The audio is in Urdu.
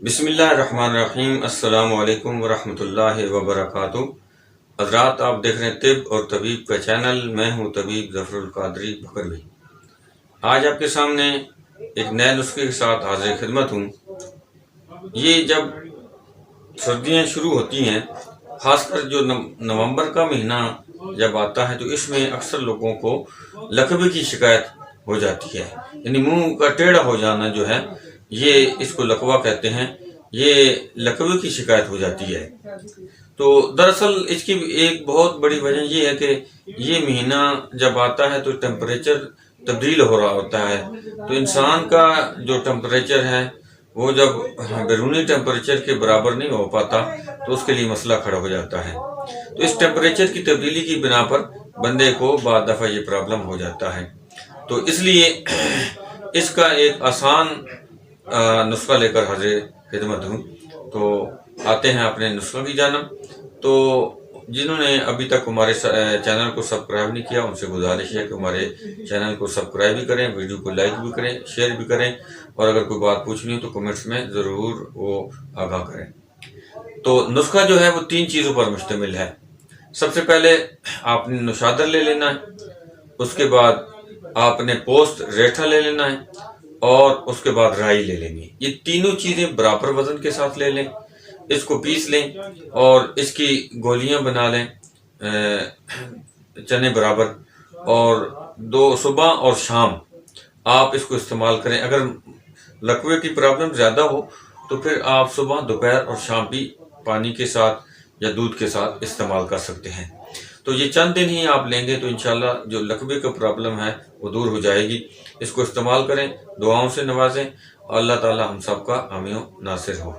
بسم اللہ الرحمن الرحیم۔ السلام علیکم ورحمۃ اللہ وبرکاتہ۔ حضرات، آپ دیکھ رہے ہیں طب اور طبیب کا چینل۔ میں ہوں طبیب ظفر القادری بکروی۔ آج آپ کے سامنے ایک نئے نسخے کے ساتھ حاضر خدمت ہوں۔ یہ جب سردیاں شروع ہوتی ہیں، خاص کر جو نومبر کا مہینہ جب آتا ہے، تو اس میں اکثر لوگوں کو لقوے کی شکایت ہو جاتی ہے، یعنی منہ کا ٹیڑھا ہو جانا جو ہے، یہ اس کو لقوہ کہتے ہیں۔ یہ لقوے کی شکایت ہو جاتی ہے۔ تو دراصل اس کی ایک بہت بڑی وجہ یہ ہے کہ یہ مہینہ جب آتا ہے تو ٹیمپریچر تبدیل ہو رہا ہوتا ہے، تو انسان کا جو ٹیمپریچر ہے وہ جب بیرونی ٹیمپریچر کے برابر نہیں ہو پاتا تو اس کے لیے مسئلہ کھڑا ہو جاتا ہے۔ تو اس ٹیمپریچر کی تبدیلی کی بنا پر بندے کو بعض دفعہ یہ پرابلم ہو جاتا ہے۔ تو اس لیے اس کا ایک آسان نسخہ لے کر حاضر خدمت ہوں۔ تو آتے ہیں اپنے نسخہ کی جانب۔ تو جنہوں نے ابھی تک ہمارے چینل کو سبسکرائب نہیں کیا، ان سے گزارش ہے کہ ہمارے چینل کو سبسکرائب بھی کریں، ویڈیو کو لائک بھی کریں، شیئر بھی کریں، اور اگر کوئی بات پوچھنی ہو تو کمنٹس میں ضرور وہ آگاہ کریں۔ تو نسخہ جو ہے وہ 3 چیزوں پر مشتمل ہے۔ سب سے پہلے آپ نے نوشادر لے لینا ہے، اس کے بعد آپ نے پوست ریٹھا لے لینا ہے، اور اس کے بعد رائی لے لینی ہے۔ یہ تینوں چیزیں برابر وزن کے ساتھ لے لیں، اس کو پیس لیں اور اس کی گولیاں بنا لیں چنے برابر، اور 2 صبح اور شام آپ اس کو استعمال کریں۔ اگر لقوے کی پرابلم زیادہ ہو تو پھر آپ صبح، دوپہر اور شام بھی پانی کے ساتھ یا دودھ کے ساتھ استعمال کر سکتے ہیں۔ تو یہ چند دن ہی آپ لیں گے تو انشاءاللہ جو لقوے کا پرابلم ہے وہ دور ہو جائے گی۔ اس کو استعمال کریں، دعاؤں سے نوازیں، اللہ تعالی ہم سب کا حامی و ناصر ہو۔